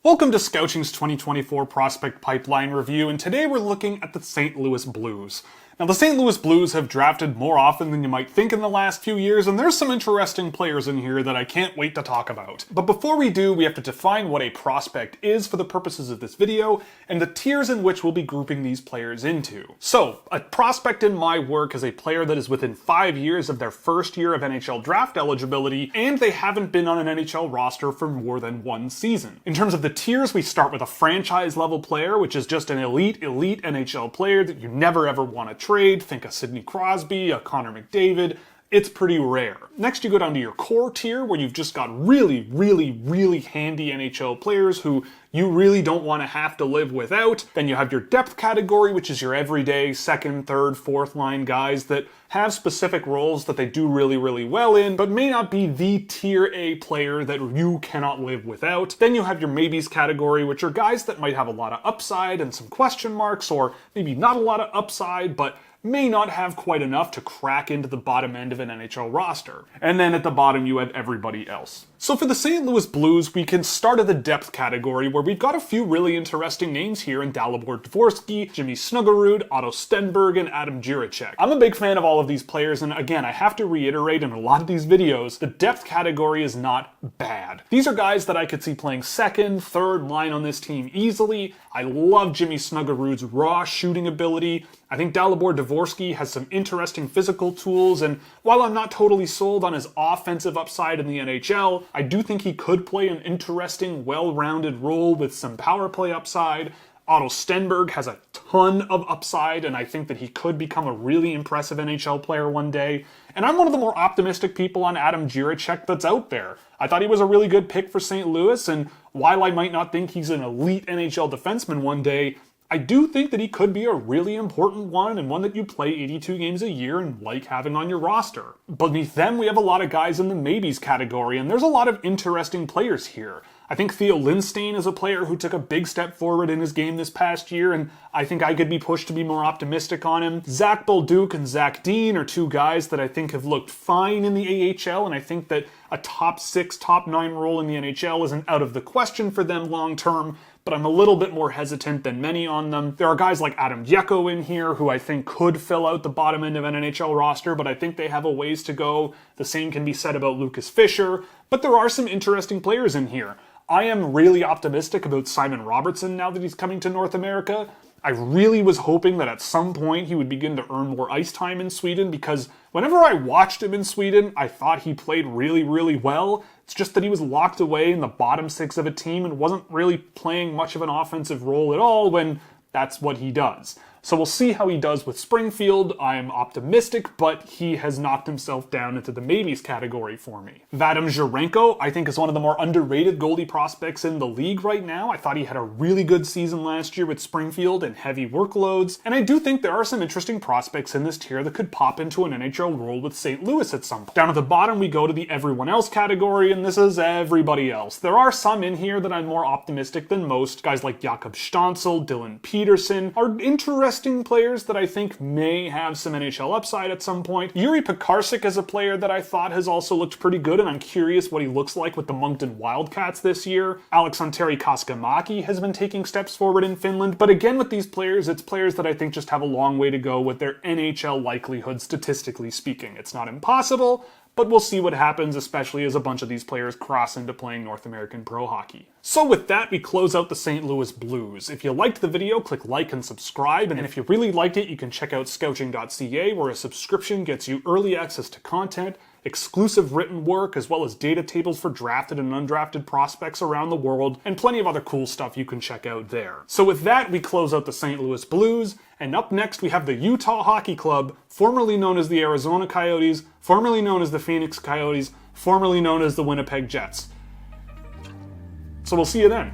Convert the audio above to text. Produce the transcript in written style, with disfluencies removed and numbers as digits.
Welcome to Scouching's 2024 Prospect Pipeline Review, and today we're looking at the St. Louis Blues. Now, the St. Louis Blues have drafted more often than you might think in the last few years, and there's some interesting players in here that I can't wait to talk about. But before we do, we have to define what a prospect is for the purposes of this video, and the tiers in which we'll be grouping these players into. So, a prospect in my work is a player that is within 5 years of their first year of NHL draft eligibility, and they haven't been on an NHL roster for more than one season. In terms of the tiers, we start with a franchise level player, which is just an elite NHL player that you never ever want to trade. Think a Sidney Crosby, a Connor McDavid. It's pretty rare. Next, you go down to your core tier, where you've just got really handy NHL players who you really don't want to have to live without. Then you have your depth category, which is your everyday second, third, fourth line guys that have specific roles that they do really well in, but may not be the tier A player that you cannot live without. Then you have your maybes category, which are guys that might have a lot of upside and some question marks, or maybe not a lot of upside, but may not have quite enough to crack into the bottom end of an NHL roster. And then at the bottom you have everybody else. So for the St. Louis Blues, we can start at the depth category, where we've got a few really interesting names here in Dalibor Dvorsky, Jimmy Snuggerud, Otto Stenberg, and Adam Jiricek. I'm a big fan of all of these players, and again, I have to reiterate in a lot of these videos, the depth category is not bad. These are guys that I could see playing second, third line on this team easily. I love Jimmy Snuggerud's raw shooting ability. I think Dalibor Dvorsky has some interesting physical tools, and while I'm not totally sold on his offensive upside in the NHL, I do think he could play an interesting, well-rounded role with some power play upside. Otto Stenberg has a ton of upside, and I think that he could become a really impressive NHL player one day. And I'm one of the more optimistic people on Adam Jiricek that's out there. I thought he was a really good pick for St. Louis, and while I might not think he's an elite NHL defenseman one day, I do think that he could be a really important one, and one that you play 82 games a year and like having on your roster. Beneath them, we have a lot of guys in the maybes category, and there's a lot of interesting players here. I think Theo Lindstein is a player who took a big step forward in his game this past year, and I think I could be pushed to be more optimistic on him. Zach Bolduc and Zach Dean are two guys that I think have looked fine in the AHL, and I think that a top 6, top 9 role in the NHL isn't out of the question for them long term, but I'm a little bit more hesitant than many on them. There are guys like Adam Yeko in here who I think could fill out the bottom end of an NHL roster, but I think they have a ways to go. The same can be said about Lucas Fischer, but there are some interesting players in here. I am really optimistic about Simon Robertson now that he's coming to North America. I really was hoping that at some point he would begin to earn more ice time in Sweden, because whenever I watched him in Sweden, I thought he played really well. It's just that he was locked away in the bottom 6 of a team and wasn't really playing much of an offensive role at all, when that's what he does. So we'll see how he does with Springfield. I'm optimistic, but he has knocked himself down into the maybes category for me. Vadim Zherenko, I think, is one of the more underrated goalie prospects in the league right now. I thought he had a really good season last year with Springfield and heavy workloads, and I do think there are some interesting prospects in this tier that could pop into an NHL role with St. Louis at some point. Down at the bottom, we go to the everyone else category, and this is everybody else. There are some in here that I'm more optimistic than most. Guys like Jakob Stancil, Dylan Peterson are interesting players that I think may have some NHL upside at some point. Yuri Pekarsik is a player that I thought has also looked pretty good, and I'm curious what he looks like with the Moncton Wildcats this year. Aleksanteri Koskemaki has been taking steps forward in Finland, but again with these players, it's players that I think just have a long way to go with their NHL likelihood, statistically speaking. It's not impossible, but we'll see what happens, especially as a bunch of these players cross into playing North American pro hockey. So with that, we close out the St. Louis Blues. If you liked the video, click like and subscribe, and if you really liked it, you can check out Scouching.ca, where a subscription gets you early access to content, exclusive written work, as well as data tables for drafted and undrafted prospects around the world, and plenty of other cool stuff you can check out there. So with that, we close out the St. Louis Blues, and up next we have the Utah Hockey Club, formerly known as the Arizona Coyotes, formerly known as the Phoenix Coyotes, formerly known as the Winnipeg Jets. So we'll see you then.